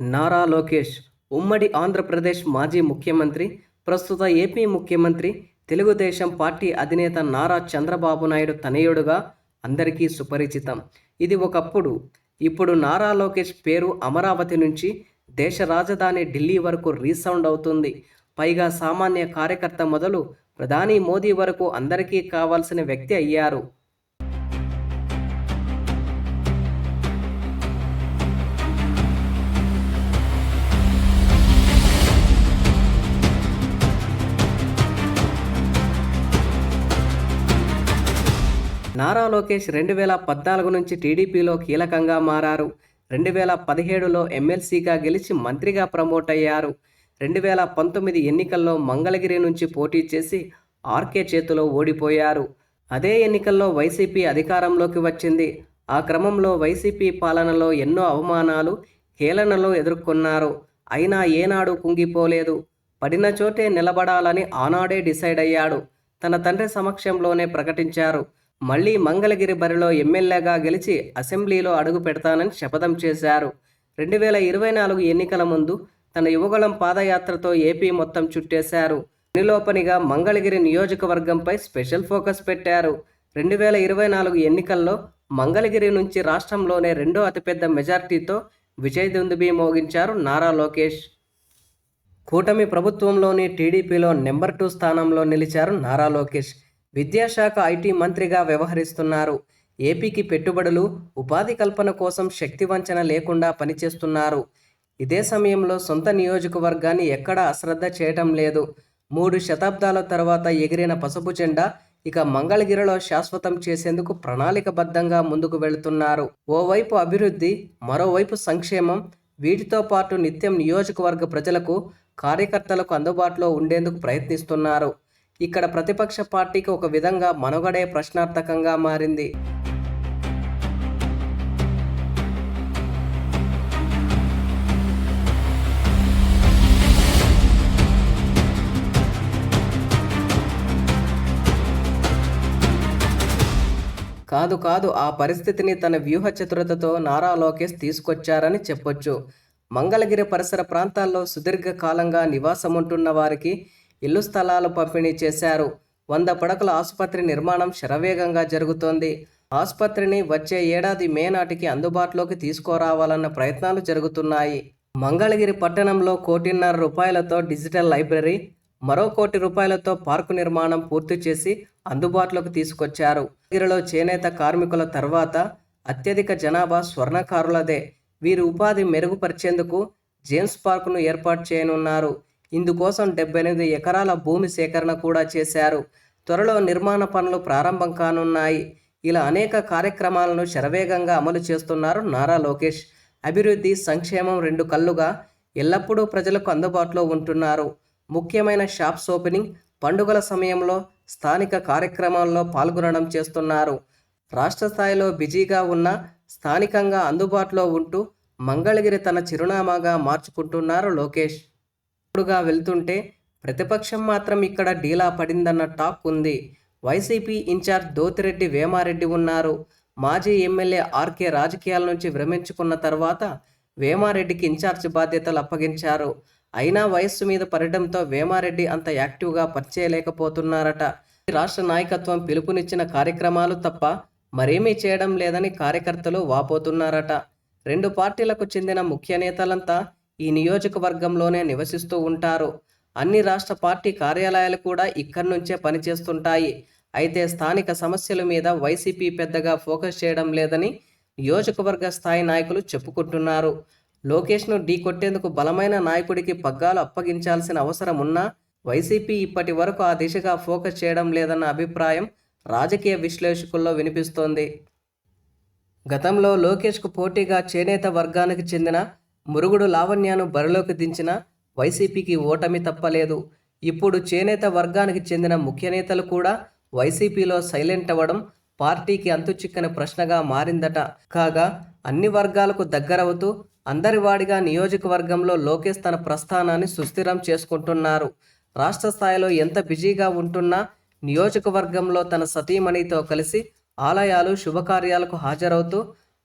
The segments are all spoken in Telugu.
నారా లోకేష్ ఉమ్మడి ఆంధ్రప్రదేశ్ మాజీ ముఖ్యమంత్రి, ప్రస్తుత ఏపీ ముఖ్యమంత్రి, తెలుగుదేశం పార్టీ అధినేత నారా చంద్రబాబు నాయుడు తనయుడుగా అందరికీ సుపరిచితం. ఇది ఒకప్పుడు. ఇప్పుడు నారా లోకేష్ పేరు అమరావతి నుంచి దేశ రాజధాని ఢిల్లీ వరకు రీసౌండ్ అవుతుంది. పైగా సామాన్య కార్యకర్త మొదలు ప్రధాని మోదీ వరకు అందరికీ కావాల్సిన వ్యక్తి అయ్యారు. నారా లోకేష్ 2014 నుంచి టీడీపీలో కీలకంగా మారారు. 2017లో ఎమ్మెల్సీగా గెలిచి మంత్రిగా ప్రమోట్ అయ్యారు. 2019 ఎన్నికల్లో మంగళగిరి నుంచి పోటీ చేసి ఆర్కే చేతిలో ఓడిపోయారు. అదే ఎన్నికల్లో వైసీపీ అధికారంలోకి వచ్చింది. ఆ క్రమంలో వైసీపీ పాలనలో ఎన్నో అవమానాలు, హేళనలు ఎదుర్కొన్నారు. అయినా ఏనాడు కుంగిపోలేదు. పడిన చోటే నిలబడాలని ఆనాడే డిసైడ్ అయ్యాడు. తన తండ్రి సమక్షంలోనే ప్రకటించారు. మళ్లీ మంగళగిరి బరిలో ఎమ్మెల్యేగా గెలిచి అసెంబ్లీలో అడుగు పెడతానని శపథం చేశారు. 2024 ఎన్నికల ముందు తన యువగళం పాదయాత్రతో ఏపీ మొత్తం చుట్టేశారు. పనిలోపనిగా మంగళగిరి నియోజకవర్గంపై స్పెషల్ ఫోకస్ పెట్టారు. 2024 ఎన్నికల్లో మంగళగిరి నుంచి రాష్ట్రంలోనే రెండో అతిపెద్ద మెజార్టీతో విజయదుందుభి మోగించారు నారా లోకేష్. కూటమి ప్రభుత్వంలోని టీడీపీలో నెంబర్ 2 స్థానంలో నిలిచారు నారా లోకేష్. విద్యాశాఖ ఐటీ మంత్రిగా వ్యవహరిస్తున్నారు. ఏపీకి పెట్టుబడులు, ఉపాధి కల్పన కోసం శక్తివంచన లేకుండా పనిచేస్తున్నారు. ఇదే సమయంలో సొంత నియోజకవర్గాన్ని ఎక్కడా అశ్రద్ధ చేయటం లేదు. 3 శతాబ్దాల తర్వాత ఎగిరిన పసుపు జెండా ఇక మంగళగిరిలో శాశ్వతం చేసేందుకు ప్రణాళికబద్ధంగా ముందుకు వెళుతున్నారు. ఓవైపు అభివృద్ధి, మరోవైపు సంక్షేమం. వీటితో పాటు నిత్యం నియోజకవర్గ ప్రజలకు, కార్యకర్తలకు అందుబాటులో ఉండేందుకు ప్రయత్నిస్తున్నారు. ఇక్కడ ప్రతిపక్ష పార్టీకి ఒక విధంగా మనుగడే ప్రశ్నార్థకంగా మారింది. కాదు ఆ పరిస్థితిని తన వ్యూహ చతురతతో నారా లోకేష్ తీసుకొచ్చారని చెప్పొచ్చు. మంగళగిరి పరిసర ప్రాంతాల్లో సుదీర్ఘకాలంగా నివాసముంటున్న వారికి ఇల్లు స్థలాలు పంపిణీ చేశారు. 100 పడకల ఆసుపత్రి నిర్మాణం శరవేగంగా జరుగుతోంది. ఆసుపత్రిని వచ్చే ఏడాది మే నాటికి అందుబాటులోకి తీసుకురావాలన్న ప్రయత్నాలు జరుగుతున్నాయి. మంగళగిరి పట్టణంలో ₹1.5 కోటి డిజిటల్ లైబ్రరీ, మరో ₹1 కోటి పార్కు నిర్మాణం పూర్తి చేసి అందుబాటులోకి తీసుకొచ్చారు. మంగళగిరిలో చేనేత కార్మికుల తర్వాత అత్యధిక జనాభా స్వర్ణకారులదే. వీరి ఉపాధి మెరుగుపరిచేందుకు జేమ్స్ పార్కును ఏర్పాటు చేయనున్నారు. ఇందుకోసం 78 ఎకరాల భూమి సేకరణ కూడా చేశారు. త్వరలో నిర్మాణ పనులు ప్రారంభం కానున్నాయి. ఇలా అనేక కార్యక్రమాలను శరవేగంగా అమలు చేస్తున్నారు నారా లోకేష్. అభివృద్ధి, సంక్షేమం 2 కళ్ళుగా ఎల్లప్పుడూ ప్రజలకు అందుబాటులో ఉంటున్నారు. ముఖ్యమైన షాప్స్ ఓపెనింగ్, పండుగల సమయంలో స్థానిక కార్యక్రమాల్లో పాల్గొనడం చేస్తున్నారు. రాష్ట్ర స్థాయిలో బిజీగా ఉన్న స్థానికంగా అందుబాటులో ఉంటూ మంగళగిరి తన చిరునామాగా మార్చుకుంటున్నారు లోకేష్. గా వెళ్తుంటే ప్రతిపక్షం మాత్రం ఇక్కడ డీలా పడిందన్న టాక్ ఉంది. వైసీపీ ఇన్ఛార్జ్ దోతిరెడ్డి వేమారెడ్డి ఉన్నారు. మాజీ ఎమ్మెల్యే ఆర్కే రాజకీయాల నుంచి విరమించుకున్న తర్వాత వేమారెడ్డికి ఇన్ఛార్జ్ బాధ్యతలు అప్పగించారు. అయినా వయస్సు మీద పడడంతో వేమారెడ్డి అంత యాక్టివ్గా పనిచేయలేకపోతున్నారట. రాష్ట్ర నాయకత్వం పిలుపునిచ్చిన కార్యక్రమాలు తప్ప మరేమీ చేయడం లేదని కార్యకర్తలు వాపోతున్నారట. 2 పార్టీలకు చెందిన ముఖ్య నేతలంతా ఈ నియోజకవర్గంలోనే నివసిస్తూ ఉంటారు. అన్ని రాష్ట్ర పార్టీ కార్యాలయాలు కూడా ఇక్కడి నుంచే పనిచేస్తుంటాయి. అయితే స్థానిక సమస్యల మీద వైసీపీ పెద్దగా ఫోకస్ చేయడం లేదని నియోజకవర్గ స్థాయి నాయకులు చెప్పుకుంటున్నారు. లోకేష్ను ఢీకొట్టేందుకు బలమైన నాయకుడికి పగ్గాలు అప్పగించాల్సిన అవసరం ఉన్నా వైసీపీ ఇప్పటి వరకు ఆ దిశగా ఫోకస్ చేయడం లేదన్న అభిప్రాయం రాజకీయ విశ్లేషకుల్లో వినిపిస్తోంది. గతంలో లోకేష్కు పోటీగా చేనేత వర్గానికి చెందిన మురుగుడు లావణ్యను బరిలోకి దించిన వైసీపీకి ఓటమి తప్పలేదు. ఇప్పుడు చేనేత వర్గానికి చెందిన ముఖ్య నేతలు కూడా వైసీపీలో సైలెంట్ అవ్వడం పార్టీకి అంతుచిక్కని ప్రశ్నగా మారిందట. కాగా అన్ని వర్గాలకు దగ్గరవుతూ అందరివాడిగా నియోజకవర్గంలో లోకేష్ తన ప్రస్థానాన్ని సుస్థిరం చేసుకుంటున్నారు. రాష్ట్ర స్థాయిలో ఎంత బిజీగా ఉంటున్నా నియోజకవర్గంలో తన సతీమణితో కలిసి ఆలయాలు, శుభకార్యాలకు హాజరవుతూ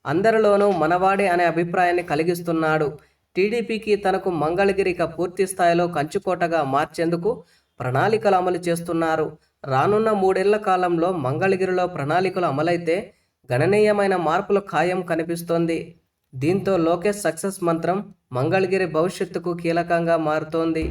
అందరిలోనూ మనవాడే అనే అభిప్రాయాన్ని కలిగిస్తున్నాడు. టీడీపీకి తనకు మంగళగిరి ఇక పూర్తి స్థాయిలో కంచుకోటగా మార్చేందుకు ప్రణాళికలు అమలు చేస్తున్నారు. రానున్న 3 ఏళ్ల కాలంలో మంగళగిరిలో ప్రణాళికలు అమలైతే గణనీయమైన మార్పులు ఖాయం కనిపిస్తోంది. దీంతో లోకేష్ సక్సెస్ మంత్రం మంగళగిరి భవిష్యత్తుకు కీలకంగా మారుతోంది.